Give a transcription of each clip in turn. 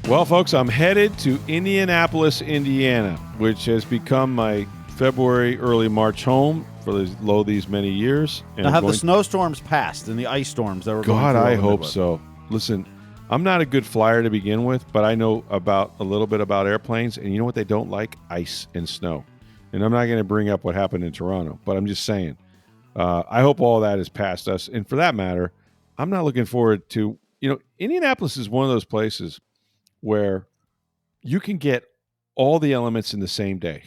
Well, folks, I'm headed to Indianapolis, Indiana, which has become my February, early March home for these many years. And now, have the snowstorms passed and the ice storms that were going through? God, I hope so. Listen, I'm not a good flyer to begin with, but I know a little bit about airplanes, and you know what they don't like? Ice and snow. And I'm not going to bring up what happened in Toronto, but I'm just saying, I hope all that is past us. And for that matter, I'm not looking forward to, Indianapolis is one of those places where you can get all the elements in the same day.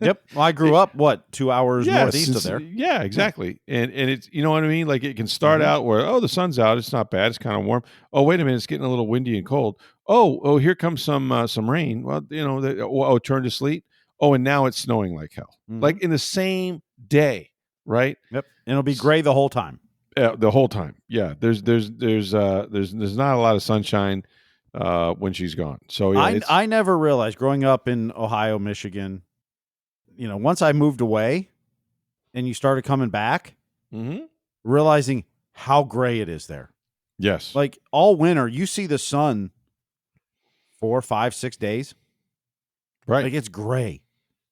Yep. Well, I grew up, 2 hours northeast of there? Yeah, exactly. And it's, you know what I mean? Like, it can start out where, the sun's out. It's not bad. It's kind of warm. Oh, wait a minute. It's getting a little windy and cold. Oh, here comes some rain. Well, turn to sleet. Oh, and now it's snowing like hell. Like in the same day, right? Yep. And it'll be gray the whole time. The whole time. Yeah. There's not a lot of sunshine when she's gone. So yeah, I never realized growing up in Ohio, Michigan, once I moved away and you started coming back, realizing how gray it is there. Yes. Like all winter, you see the sun 4, 5, 6 days. Right. Like it's gray.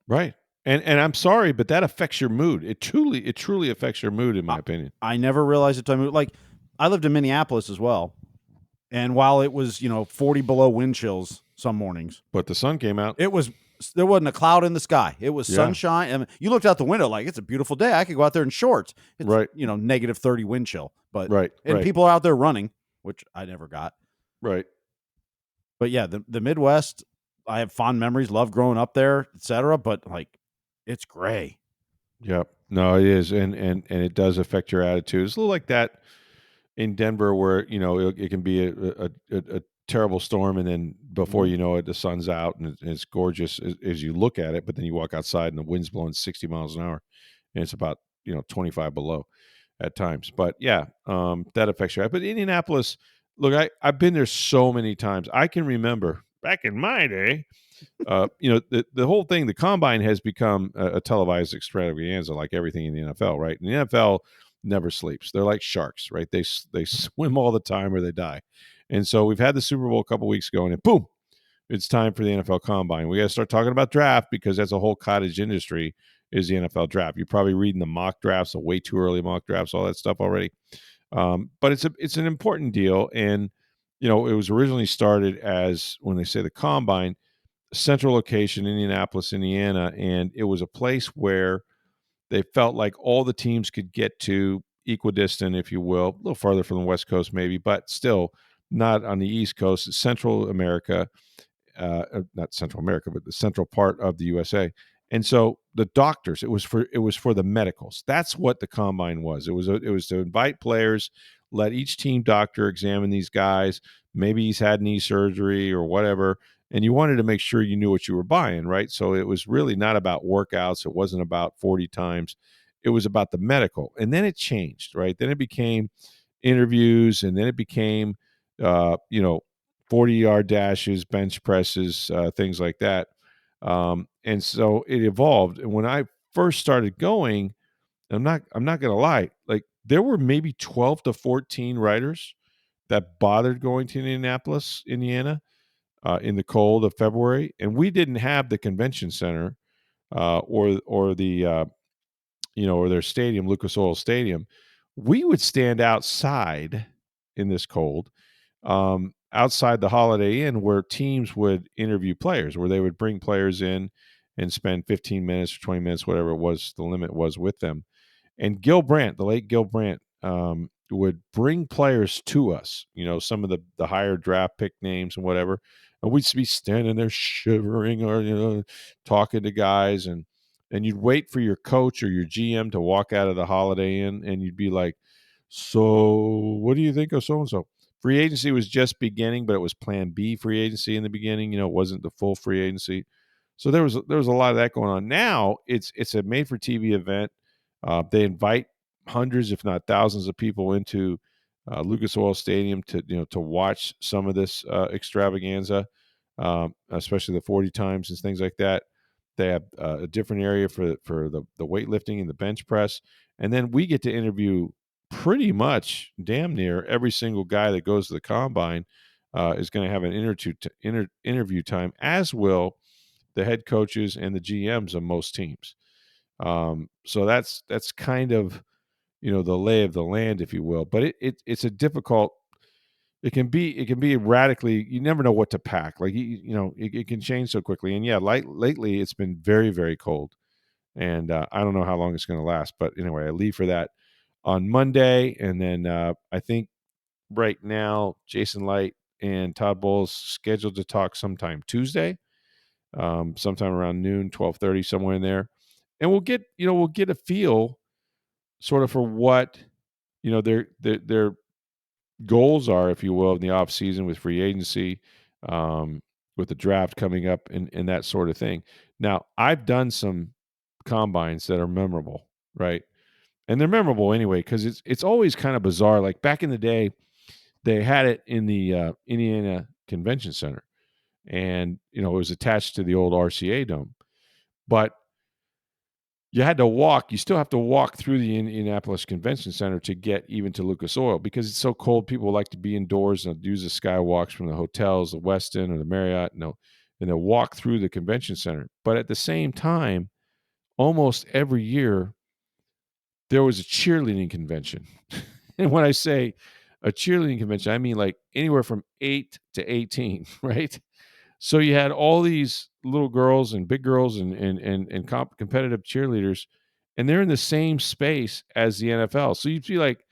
Right. And I'm sorry, but that affects your mood. It truly affects your mood, in my opinion. I never realized it. Like I lived in Minneapolis as well. And while it was, 40 below wind chills some mornings, but the sun came out. There wasn't a cloud in the sky. It was sunshine. And you looked out the window like it's a beautiful day. I could go out there in shorts. It's, right. Negative 30 wind chill. But right. And people are out there running, which I never got. Right. But yeah, the Midwest, I have fond memories, love growing up there, etc. But like, it's gray. Yep. No, it is, and it does affect your attitude. It's a little like that in Denver, where it can be a terrible storm, and then before you know it, the sun's out and it's gorgeous as you look at it. But then you walk outside and the wind's blowing 60 miles an hour, and it's about 25 below at times. But yeah, that affects you. But Indianapolis, look, I've been there so many times. I can remember back in my day. The whole thing, the combine has become a televised extravaganza, like everything in the NFL, right? And the NFL never sleeps. They're like sharks, right? They swim all the time or they die. And so we've had the Super Bowl a couple weeks ago, and boom, it's time for the NFL Combine. We got to start talking about draft, because that's a whole cottage industry, is the NFL draft. You're probably reading the mock drafts, the way too early mock drafts, all that stuff already. But it's an important deal, and it was originally started as, when they say the Combine, central location, Indianapolis, Indiana, and it was a place where they felt like all the teams could get to equidistant, if you will, a little farther from the West Coast maybe, but still not on the East Coast. Central America, not Central America, but the central part of the USA. And so the doctors, it was for the medicals. That's what the combine was. It was to invite players, let each team doctor examine these guys. Maybe he's had knee surgery or whatever, and you wanted to make sure you knew what you were buying, right? So it was really not about workouts. It wasn't about 40 times. It was about the medical. And then it changed, right? Then it became interviews, and then it became, 40-yard dashes, bench presses, things like that. And so it evolved. And when I first started going, I'm not going to lie, like there were maybe 12 to 14 writers that bothered going to Indianapolis, Indiana, in the cold of February, and we didn't have the convention center or the or their stadium, Lucas Oil Stadium. We would stand outside in this cold, outside the Holiday Inn, where teams would interview players, where they would bring players in and spend 15 minutes or 20 minutes, whatever it was, the limit was, with them. And Gil Brandt, the late Gil Brandt, would bring players to us, some of the higher draft pick names and whatever. And we'd be standing there shivering or, talking to guys. And you'd wait for your coach or your GM to walk out of the Holiday Inn, and you'd be like, so what do you think of so-and-so? Free agency was just beginning, but it was plan B free agency in the beginning. It wasn't the full free agency. So there was a lot of that going on. Now it's a made-for-TV event. They invite hundreds, if not thousands, of people into Lucas Oil Stadium to watch some of this extravaganza, especially the 40 times and things like that. They have a different area for the weightlifting and the bench press, and then we get to interview pretty much damn near every single guy that goes to the combine, is going to have an interview time, as will the head coaches and the GMs of most teams. So that's kind of the lay of the land, if you will. But it's a difficult. It can be radically. You never know what to pack. Like it can change so quickly. And yeah, lately it's been very, very cold, and I don't know how long it's going to last. But anyway, I leave for that on Monday, and then I think right now Jason Light and Todd Bowles scheduled to talk sometime Tuesday, sometime around noon, 12:30, somewhere in there, and we'll get a feel sort of for what their goals are, if you will, in the off season with free agency, with the draft coming up, and that sort of thing. Now, I've done some combines that are memorable, right? And they're memorable anyway because it's always kind of bizarre. Like back in the day, they had it in the Indiana Convention Center, and it was attached to the old RCA Dome, but you had to walk. You still have to walk through the Indianapolis Convention Center to get even to Lucas Oil because it's so cold. People like to be indoors and use the skywalks from the hotels, the Westin or the Marriott, and they'll walk through the convention center. But at the same time, almost every year, there was a cheerleading convention. And when I say a cheerleading convention, I mean like anywhere from 8 to 18, right? So you had all these little girls and big girls and competitive cheerleaders, and they're in the same space as the NFL. So you'd be like,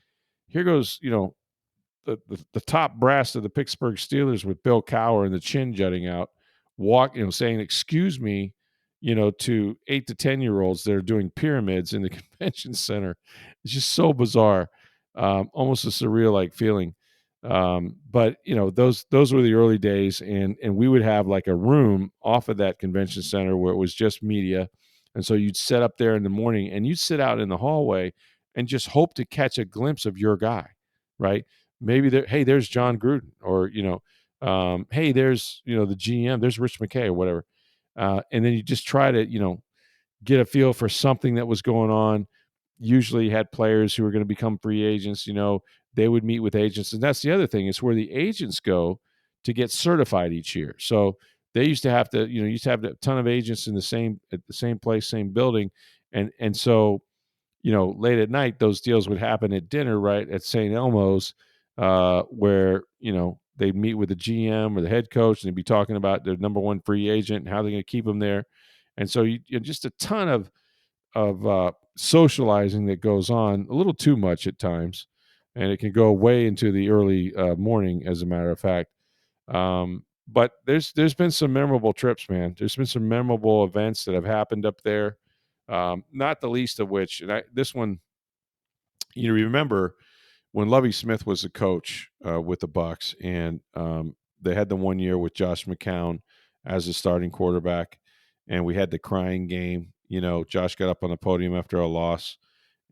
here goes, the top brass of the Pittsburgh Steelers with Bill Cowher and the chin jutting out, saying, excuse me, to 8 to 10-year-olds that are doing pyramids in the convention center. It's just so bizarre. Almost a surreal like feeling. But those were the early days, and we would have like a room off of that convention center where it was just media. And so you'd sit up there in the morning and you'd sit out in the hallway and just hope to catch a glimpse of your guy, right? Maybe hey, there's John Gruden, or hey, there's the GM, there's Rich McKay or whatever, and then you just try to get a feel for something that was going on. Usually had players who were going to become free agents. They would meet with agents, and that's the other thing, is where the agents go to get certified each year. So they used to have to a ton of agents at the same place, same building, and so late at night, those deals would happen at dinner, right at St. Elmo's, where they'd meet with the GM or the head coach, and they'd be talking about their number one free agent and how they're going to keep them there. And so just a ton of socializing that goes on, a little too much at times, and it can go way into the early morning, as a matter of fact. But there's been some memorable trips, man. There's been some memorable events that have happened up there. Not the least of which, and this one, remember when Lovie Smith was the coach with the Bucs, and they had the 1 year with Josh McCown as the starting quarterback, and we had the crying game. Josh got up on the podium after a loss,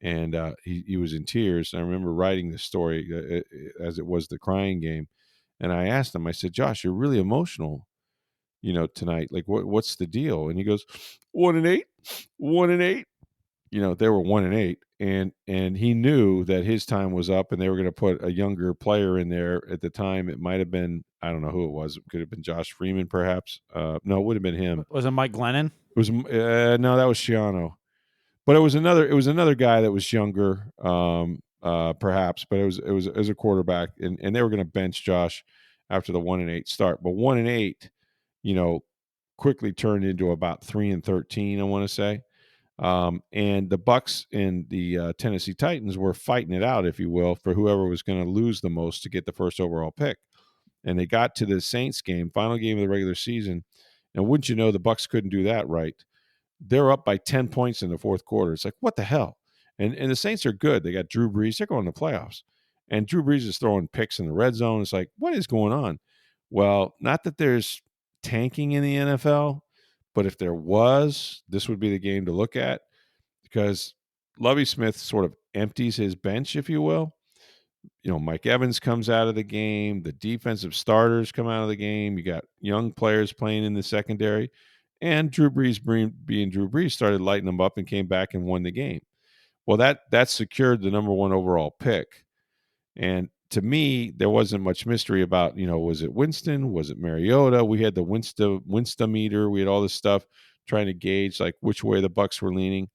and he was in tears. I remember writing this story as it was the crying game, and I asked him. I said, "Josh, you're really emotional, tonight. Like, what's the deal?" And he goes, 1-8, 1-8. They were 1-8, and he knew that his time was up, and they were going to put a younger player in there. At the time, it might have been, I don't know who it was. It could have been Josh Freeman, perhaps. No, it would have been him. Was it Mike Glennon? It was no, that was Shiano. But it was another guy that was younger, perhaps. But it was as a quarterback, and they were going to bench Josh after the 1-8 start. But 1-8, quickly turned into about 3-13. I want to say. And the Bucs and the Tennessee Titans were fighting it out, if you will, for whoever was going to lose the most to get the first overall pick. And they got to the Saints game, final game of the regular season, and wouldn't you know, the Bucs couldn't do that right. They're up by 10 points in the fourth quarter. It's like, what the hell? And the Saints are good. They got Drew Brees. They're going to the playoffs. And Drew Brees is throwing picks in the red zone. It's like, what is going on? Well, not that there's tanking in the NFL, but if there was, this would be the game to look at, because Lovie Smith sort of empties his bench, if you will. Mike Evans comes out of the game. The defensive starters come out of the game. You got young players playing in the secondary. And Drew Brees, being Drew Brees, started lighting them up and came back and won the game. Well, that secured the number one overall pick. And to me, there wasn't much mystery about, was it Winston? Was it Mariota? We had the Winsta meter. We had all this stuff trying to gauge like which way the Bucs were leaning.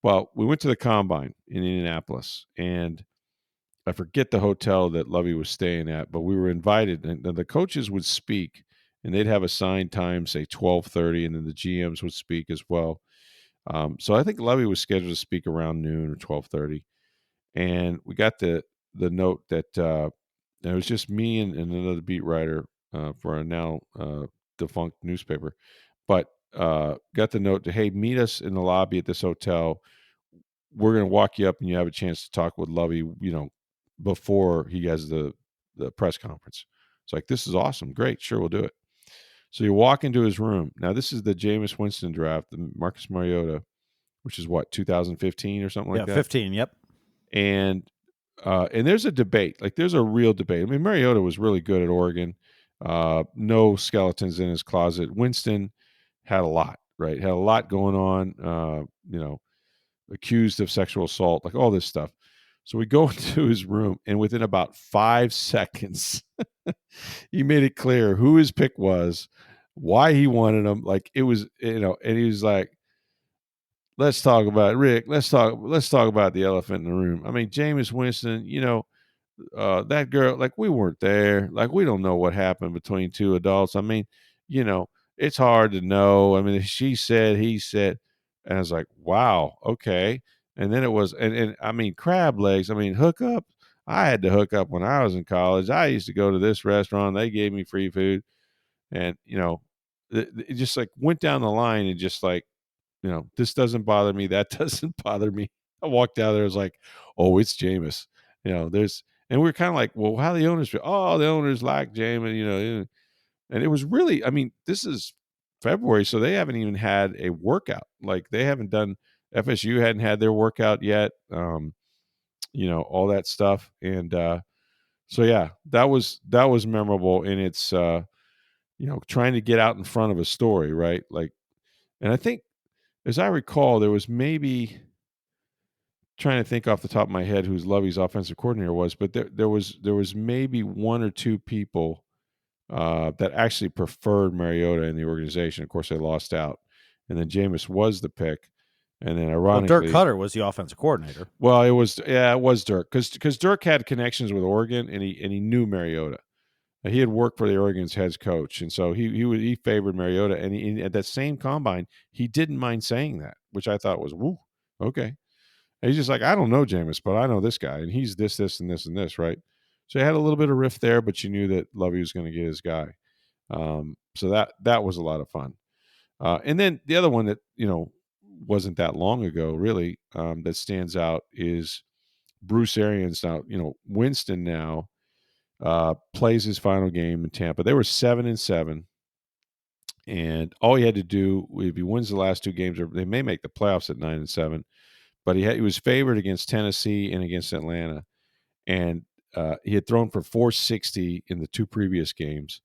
Well, we went to the combine in Indianapolis, and I forget the hotel that Lovey was staying at, but we were invited, and the coaches would speak, and they'd have assigned time, say 12:30, and then the GMs would speak as well. So I think Lovey was scheduled to speak around noon or 12:30, and we got the note that it was just me and another beat writer for a now defunct newspaper, but got the note to, hey, meet us in the lobby at this hotel. We're going to walk you up, and you have a chance to talk with Lovey, before he has the press conference. It's like, this is awesome. Great. Sure, we'll do it. So you walk into his room. Now, this is the Jameis Winston draft, the Marcus Mariota, which is what, 2015 or something like that? 15, yep. And there's a debate. Like, there's a real debate. I mean, Mariota was really good at Oregon. No skeletons in his closet. Winston had a lot, right? Had a lot going on, accused of sexual assault, like all this stuff. So we go into his room, and within about 5 seconds, he made it clear who his pick was, why he wanted him. Like, it was, and he was like, let's talk about it, Rick. Let's talk about the elephant in the room. I mean, Jameis Winston, that girl, like, we weren't there. Like, we don't know what happened between two adults. I mean, it's hard to know. I mean, she said, he said, and I was like, wow, okay. And then it was, and I mean, crab legs. I mean, hook up. I had to hook up when I was in college. I used to go to this restaurant. They gave me free food. And, it just like went down the line, and just like, this doesn't bother me. That doesn't bother me. I walked out there. I was like, oh, it's Jameis. And we were kind of like, well, how the owners feel? Oh, the owners like Jameis, and it was really, I mean, this is February, so they haven't even had a workout. Like, they haven't done, FSU hadn't had their workout yet. All that stuff. And so yeah, that was memorable. And it's trying to get out in front of a story, right? Like, and I think, as I recall, there was maybe, trying to think off the top of my head who's Lovey's offensive coordinator was, but there was maybe one or two people that actually preferred Mariota in the organization. Of course, they lost out, and then Jameis was the pick, and then ironically, Dirk Cutter was the offensive coordinator. Well, it was Dirk, because Dirk had connections with Oregon, and he knew Mariota. He had worked for the Oregon's head coach, and so he favored Mariota. And at that same combine, he didn't mind saying that, which I thought was, woo, okay. And he's just like, I don't know Jameis, but I know this guy, and he's this, this, and this, and this, right? So he had a little bit of rift there, but you knew that Lovey was going to get his guy. So that was a lot of fun. And then the other one that wasn't that long ago, really, that stands out is Bruce Arians. Now, Winston now plays his final game in Tampa. They were 7-7, and all he had to do, if he wins the last two games, or they may make the playoffs at 9-7. But he was favored against Tennessee and against Atlanta, and he had thrown for 460 in the two previous games,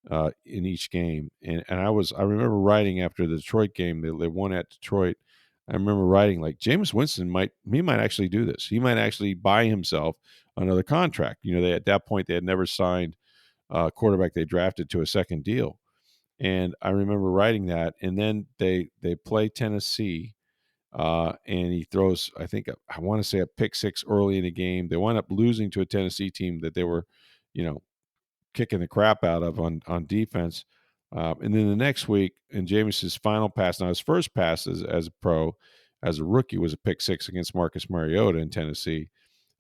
in each game. And I remember writing after the Detroit game, they won at Detroit. I remember writing like, Jameis Winston might actually do this. He might actually buy himself another contract. They, at that point, they had never signed a quarterback they drafted to a second deal. And I remember writing that. And then they play Tennessee. And he throws, I think, I want to say a pick six early in the game. They wound up losing to a Tennessee team that they were, kicking the crap out of on defense. And then the next week, in Jameis's final pass, now his first pass as a pro, as a rookie, was a pick six against Marcus Mariota in Tennessee.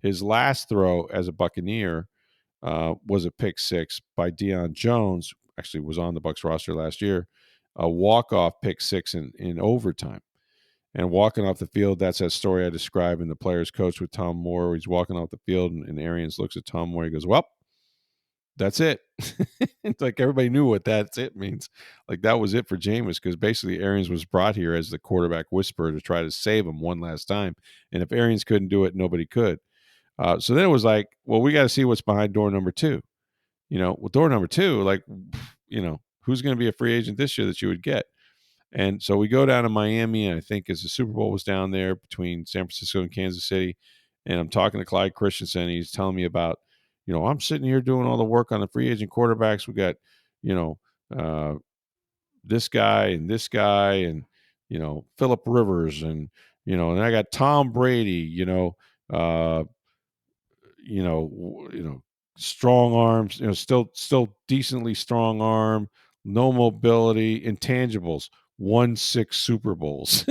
His last throw as a Buccaneer was a pick six by Deion Jones, actually was on the Bucs roster last year, a walk-off pick six in overtime. And walking off the field, that's that story I described in The Players Coach with Tom Moore. He's walking off the field, and Arians looks at Tom Moore. He goes, well, that's it. It's like everybody knew what that's it means. Like, that was it for Jameis, because basically Arians was brought here as the quarterback whisperer to try to save him one last time. And if Arians couldn't do it, nobody could. So then it was like, well, we got to see what's behind door number two. Door number two, like, who's going to be a free agent this year that you would get? And so we go down to Miami, and I think as the Super Bowl was down there between San Francisco and Kansas City, and I'm talking to Clyde Christensen, and he's telling me about, I'm sitting here doing all the work on the free agent quarterbacks. We got, you know, this guy and Philip Rivers and I got Tom Brady, uh, strong arms, still decently strong arm, no mobility, intangibles, won 6 Super Bowls.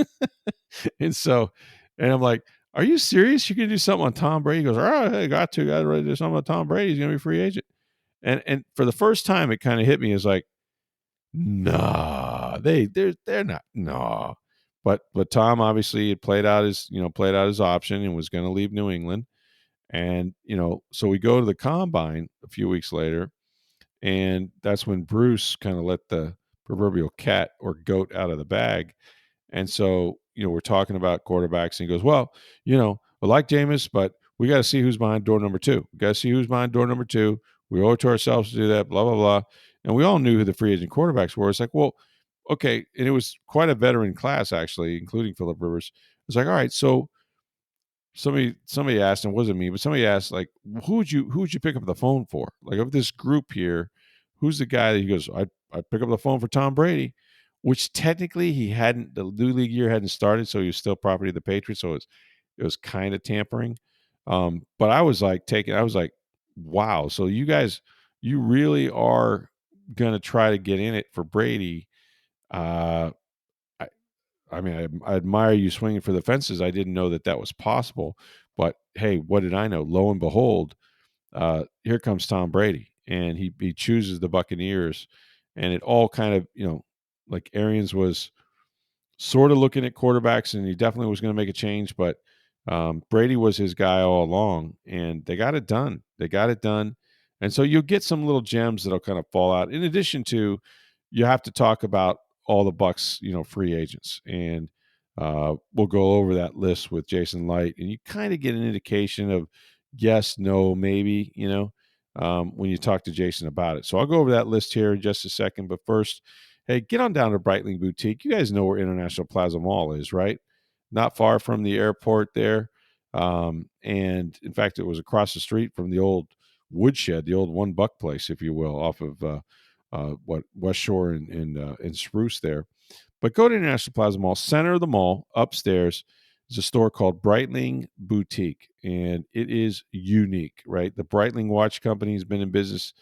and so and I'm like, are you serious? You're gonna do something on Tom Brady? He goes, all right, I got to do something on Tom Brady. He's gonna be a free agent. And for the first time it kind of hit me as like, nah, they're not, nah. But Tom obviously had played out his option and was gonna leave New England. And, so we go to the combine a few weeks later, and that's when Bruce kind of let the proverbial cat or goat out of the bag. And so, we're talking about quarterbacks, and he goes, well, I like Jameis, but we got to see who's behind door number 2. We got to see who's behind door number 2. We owe it to ourselves to do that, blah, blah, blah. And we all knew who the free agent quarterbacks were. It's like, well, okay. And it was quite a veteran class, actually, including Philip Rivers. It's like, all right, so somebody asked, and it wasn't me, but somebody asked, like, who'd you pick up the phone for? Like, of this group here, who's the guy that he goes, I'd pick up the phone for Tom Brady, which technically the new league year hadn't started, so he was still property of the Patriots, so it was kind of tampering. But I was like, wow, so you guys, you really are gonna try to get in it for Brady. Uh, I mean, I admire you swinging for the fences. I didn't know that was possible, but hey, what did I know? Lo and behold, here comes Tom Brady, and he chooses the Buccaneers, and it all kind of, like Arians was sort of looking at quarterbacks, and he definitely was going to make a change, but Brady was his guy all along, and they got it done. And so you'll get some little gems that'll kind of fall out. In addition to, you have to talk about all the Bucs, free agents, and we'll go over that list with Jason Light, and you kind of get an indication of yes, no, maybe, when you talk to Jason about it. So I'll go over that list here in just a second, but first, hey, get on down to Breitling Boutique. You guys know where International Plaza Mall is, right? Not far from the airport there. And in fact, it was across the street from the old woodshed, the old $1 place, if you will, off of West Shore and Spruce there. But go to International Plaza Mall, center of the mall, upstairs is a store called Breitling Boutique, and it is unique, right? The Breitling Watch Company has been in business,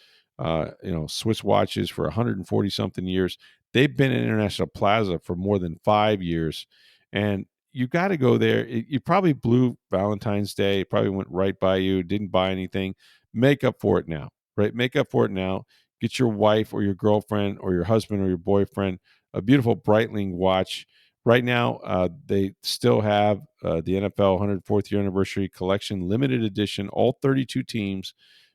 Swiss watches for 140 something years. They've been in International Plaza for more than 5 years, and you got to go there. You probably blew Valentine's Day. It probably went right by you, didn't buy anything. Make up for it now, right? Make up for it now. Get your wife or your girlfriend or your husband or your boyfriend a beautiful Breitling watch. Right now, they still have the NFL 104th year anniversary collection, limited edition. All 32 teams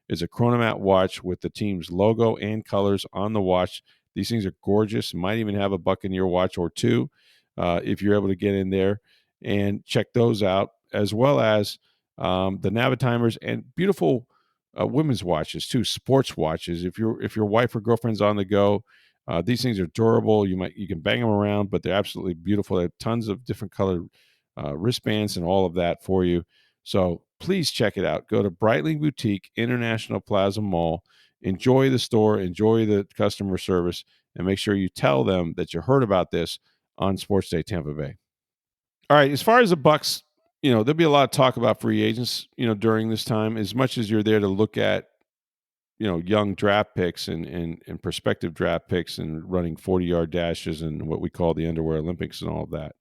is a Chronomat watch with the team's logo and colors on the watch. These things are gorgeous. Might even have a Buccaneer watch or two if you're able to get in there and check those out, as well as the Navatimers and beautiful women's watches too, sports watches. If your wife or girlfriend's on the go, these things are durable. You can bang them around, but they're absolutely beautiful. They have tons of different colored wristbands and all of that for you. So please check it out. Go to Breitling Boutique, International Plaza Mall. Enjoy the store, enjoy the customer service, and make sure you tell them that you heard about this on Sports Day Tampa Bay. All right, as far as the Bucs, there'll be a lot of talk about free agents, during this time. As much as you're there to look at young draft picks and prospective draft picks and running 40-yard dashes and what we call the underwear Olympics and all of that.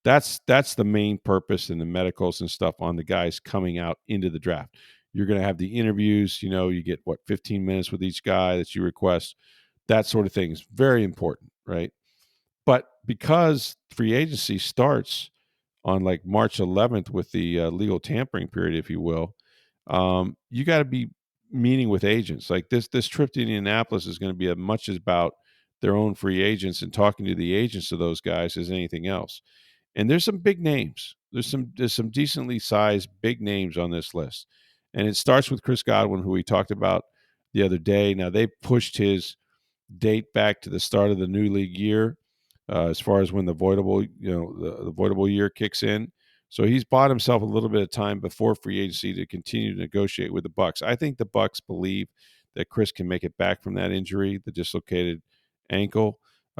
That's the main purpose, and the medicals and stuff on the guys coming out into the draft. You're going to have the interviews, you get 15 minutes with each guy that you request. That sort of thing is very important, right? But because free agency starts on like March 11th with the legal tampering period, if you will, you got to be meeting with agents. Like this trip to Indianapolis is going to be as much about their own free agents and talking to the agents of those guys as anything else. And there's some big names. There's some decently sized big names on this list. And it starts with Chris Godwin, who we talked about the other day. Now they pushed his date back to the start of the new league year, as far as when the voidable, the voidable year kicks in. So he's bought himself a little bit of time before free agency to continue to negotiate with the Bucs. I think the Bucs believe that Chris can make it back from that injury, the dislocated ankle.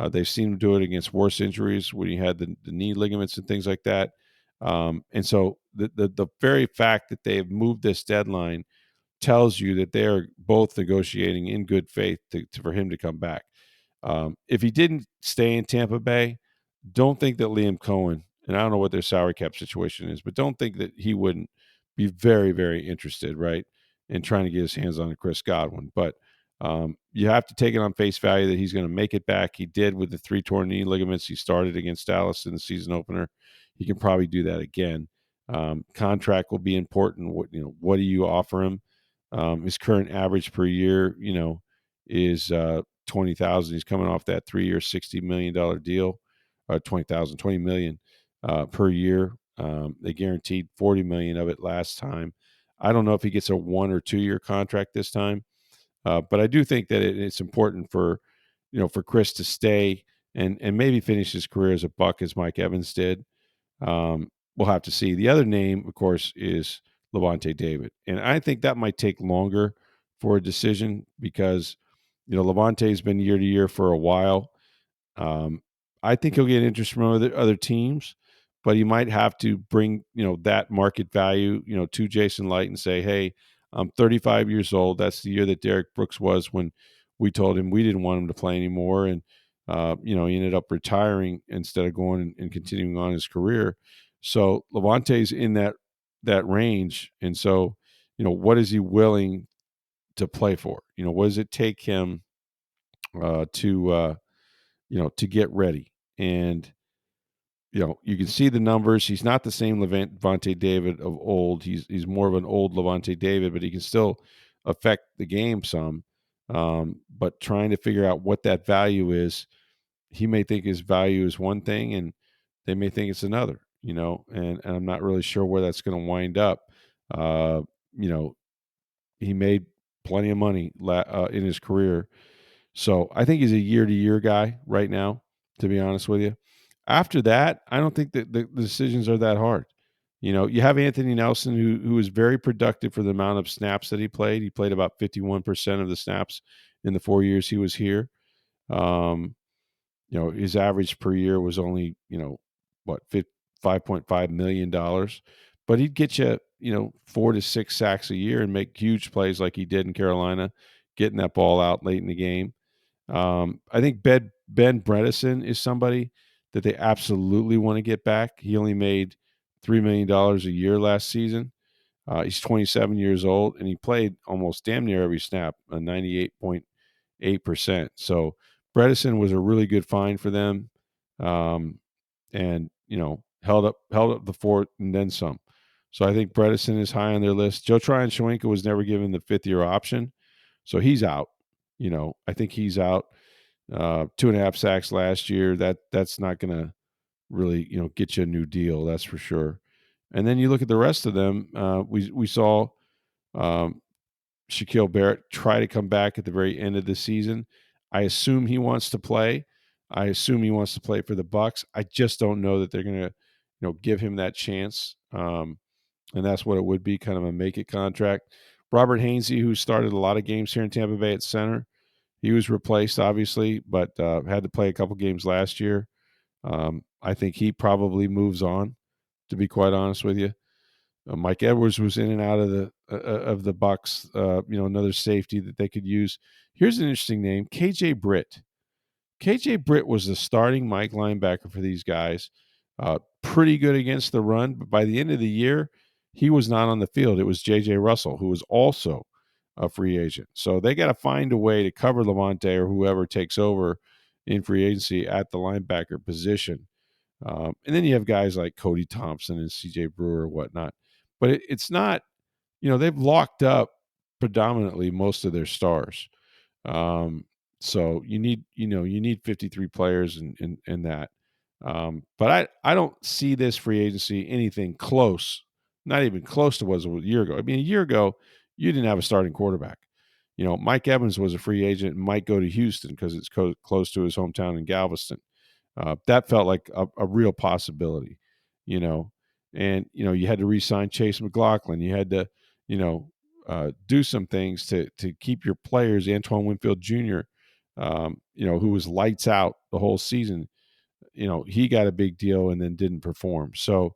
They've seen him do it against worse injuries when he had the knee ligaments and things like that. And so the very fact that they have moved this deadline tells you that they are both negotiating in good faith for him to come back. If he didn't stay in Tampa Bay, don't think that Liam Cohen, and I don't know what their salary cap situation is, but don't think that he wouldn't be very, very interested, right, in trying to get his hands on a Chris Godwin. But you have to take it on face value that he's going to make it back. He did with the 3 torn knee ligaments. He started against Dallas in the season opener. He can probably do that again. Contract will be important. What do you offer him? His current average per year, is 20,000. He's coming off that 3-year, $60 million deal, 20 million per year. They guaranteed 40 million of it last time. I don't know if he gets a 1 or 2 year contract this time, but I do think that it's important for Chris to stay and maybe finish his career as a Buck as Mike Evans did. We'll have to see. The other name, of course, is Levante David, and I think that might take longer for a decision because Levante's been year to year for a while. I think he'll get interest from other teams, but he might have to bring that market value to Jason Light and say, hey, I'm 35 years old. That's the year that Derek Brooks was when we told him we didn't want him to play anymore, and he ended up retiring instead of going and continuing on his career. So Levante's in that range, and so what is he willing to play for? What does it take him to get ready? And you can see the numbers. He's not the same Levante David of old. He's more of an old Levante David, but he can still affect the game some. But trying to figure out what that value is, he may think his value is one thing, and they may think it's another. And I'm not really sure where that's going to wind up. He made plenty of money in his career. So I think he's a year-to-year guy right now, to be honest with you. After that, I don't think that the decisions are that hard. You have Anthony Nelson, who was very productive for the amount of snaps that he played. He played about 51% of the snaps in the 4 years he was here. His average per year was only, $5.5 million, but he'd get you, 4 to 6 sacks a year and make huge plays like he did in Carolina, getting that ball out late in the game. I think Ben Bredeson is somebody that they absolutely want to get back. He only made $3 million a year last season. He's 27 years old, and he played almost damn near every snap, 98.8%. So Bredeson was a really good find for them, and held up the fort and then some. So I think Bredeson is high on their list. Joe Tryon-Shoyinka was never given the 5th-year option, so he's out. I think he's out. 2.5 sacks last year. That's not going to really get you a new deal. That's for sure. And then you look at the rest of them. We saw Shaquille Barrett try to come back at the very end of the season. I assume he wants to play. I assume he wants to play for the Bucs. I just don't know that they're going to give him that chance. And that's what it would be, kind of a make it contract. Robert Hainsey, who started a lot of games here in Tampa Bay at center, he was replaced, obviously, but had to play a couple games last year. I think he probably moves on, to be quite honest with you. Mike Edwards was in and out of the Bucs. Another safety that they could use. Here's an interesting name: KJ Britt. KJ Britt was the starting Mike linebacker for these guys. Pretty good against the run, but by the end of the year, he was not on the field. It was J.J. Russell, who was also a free agent. So they got to find a way to cover Levante or whoever takes over in free agency at the linebacker position. And then you have guys like Cody Thompson and C.J. Brewer or whatnot. But it's not, they've locked up predominantly most of their stars. So you need 53 players in that. But I don't see this free agency anything close, not even close to what it was a year ago. I mean, a year ago, you didn't have a starting quarterback. Mike Evans was a free agent and might go to Houston because it's close to his hometown in Galveston. That felt like a real possibility, and you had to re-sign Chase McLaughlin. You had to, do some things to keep your players. Antoine Winfield Jr., who was lights out the whole season. He got a big deal and then didn't perform. So,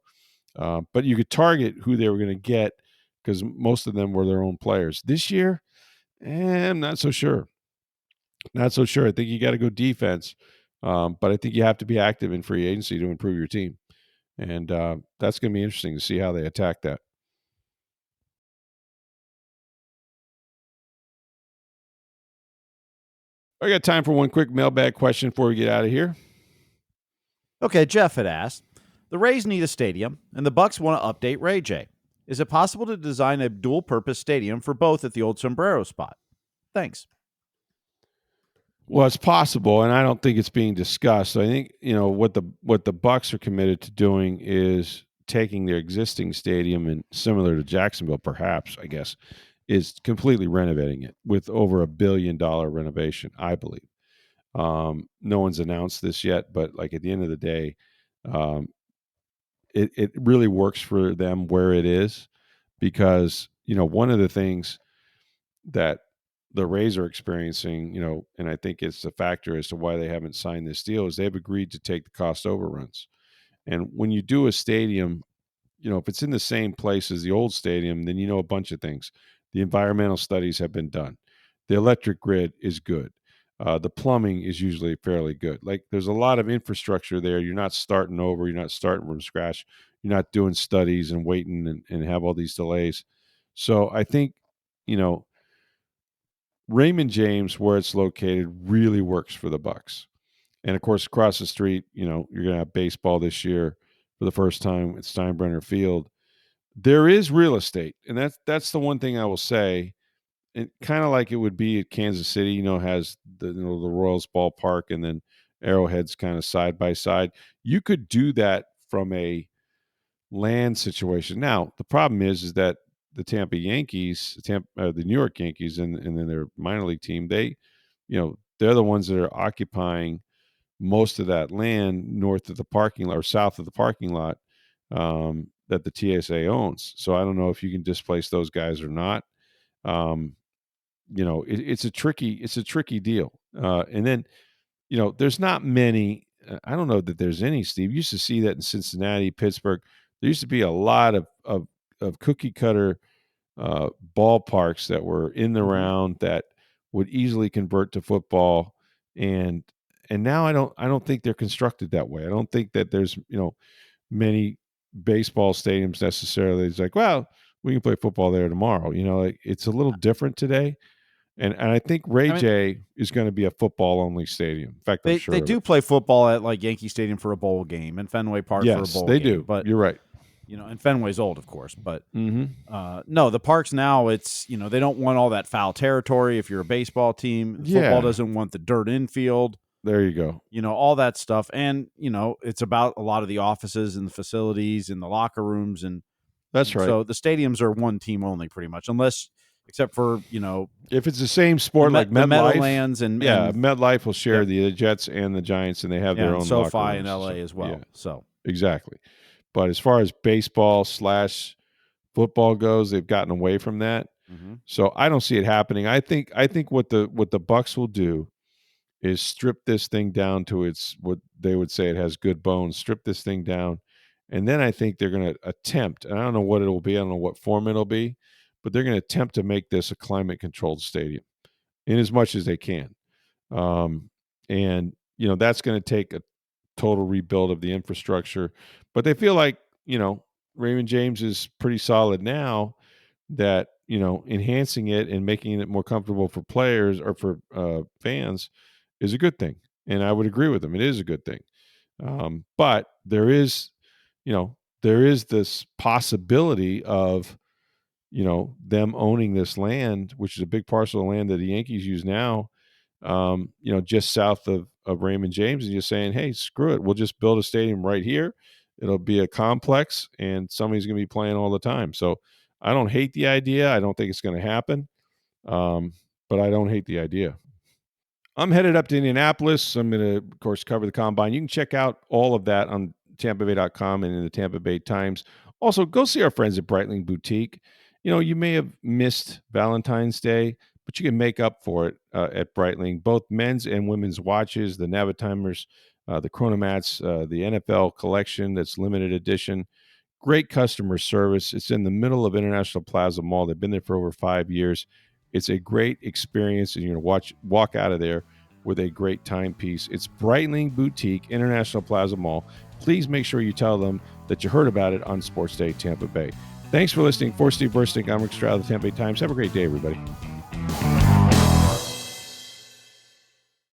but you could target who they were going to get because most of them were their own players. This year, I'm not so sure. Not so sure. I think you got to go defense, but I think you have to be active in free agency to improve your team, and that's going to be interesting to see how they attack that. I got time for one quick mailbag question before we get out of here. Okay, Jeff had asked, the Rays need a stadium, and the Bucs want to update Ray J. Is it possible to design a dual-purpose stadium for both at the old Sombrero spot? Thanks. Well, it's possible, and I don't think it's being discussed. I think what the Bucs are committed to doing is taking their existing stadium and, similar to Jacksonville, perhaps, I guess, is completely renovating it with over $1 billion renovation, I believe. No one's announced this yet, but like at the end of the day, it really works for them where it is, because one of the things that the Rays are experiencing, and I think it's a factor as to why they haven't signed this deal, is they've agreed to take the cost overruns. And when you do a stadium, if it's in the same place as the old stadium, then a bunch of things. The environmental studies have been done. The electric grid is good. The plumbing is usually fairly good. Like, there's a lot of infrastructure there. You're not starting over. You're not starting from scratch. You're not doing studies and waiting and have all these delays. So I think, Raymond James, where it's located, really works for the Bucs. And of course, across the street, you're going to have baseball this year for the first time at Steinbrenner Field. There is real estate, and that's the one thing I will say. And kind of like it would be at Kansas City, has the Royals ballpark, and then Arrowhead's kind of side by side. You could do that from a land situation. Now, the problem is that the Tampa Yankees, the New York Yankees, and then their minor league team, they're the ones that are occupying most of that land north of the parking lot or south of the parking lot that the TSA owns. So I don't know if you can displace those guys or not. It's a tricky deal. And then, there's not many. I don't know that there's any. Steve, you used to see that in Cincinnati, Pittsburgh. There used to be a lot of cookie cutter ballparks that were in the round that would easily convert to football, and now I don't think they're constructed that way. I don't think that there's many baseball stadiums necessarily. It's like, well, we can play football there tomorrow. It's a little different today. And I think Ray J is going to be a football only stadium. In fact, I'm sure they do play football at like Yankee Stadium for a bowl game and Fenway Park for a bowl game. Yes, they do. But you're right. And Fenway's old, of course. But no, the parks now, it's they don't want all that foul territory. If you're a baseball team, football doesn't want the dirt infield. There you go. All that stuff, and it's about a lot of the offices and the facilities and the locker rooms, and that's right. So the stadiums are one team only, pretty much, except for if it's the same sport like MetLife, Meadowlands and MetLife will share the Jets and the Giants, and they have their own SoFi locker rooms in LA as well. Yeah. So exactly, but as far as baseball / football goes, they've gotten away from that. So I don't see it happening. I think what the Bucs will do is strip this thing down to its, what they would say, it has good bones. Strip this thing down, and then I think they're going to attempt. And I don't know what it'll be. I don't know what form it'll be. But they're going to attempt to make this a climate-controlled stadium in as much as they can. And, that's going to take a total rebuild of the infrastructure. But they feel like, Raymond James is pretty solid now, that, enhancing it and making it more comfortable for players or for fans is a good thing. And I would agree with them. It is a good thing. But there is this possibility of, them owning this land, which is a big parcel of land that the Yankees use now, just south of Raymond James, and just saying, hey, screw it. We'll just build a stadium right here. It'll be a complex, and somebody's going to be playing all the time. So I don't hate the idea. I don't think it's going to happen. But I don't hate the idea. I'm headed up to Indianapolis. I'm going to, of course, cover the Combine. You can check out all of that on TampaBay.com and in the Tampa Bay Times. Also, go see our friends at Breitling Boutique. You may have missed Valentine's Day, but you can make up for it at Breitling. Both men's and women's watches, the Navitimers, the Chronomats, the NFL collection that's limited edition. Great customer service. It's in the middle of International Plaza Mall. They've been there for over 5 years. It's a great experience, and you're going to walk out of there with a great timepiece. It's Breitling Boutique, International Plaza Mall. Please make sure you tell them that you heard about it on Sports Day Tampa Bay. Thanks for listening. For Steve Versnick, I'm Rick Stroud of the Tampa Bay Times. Have a great day, everybody.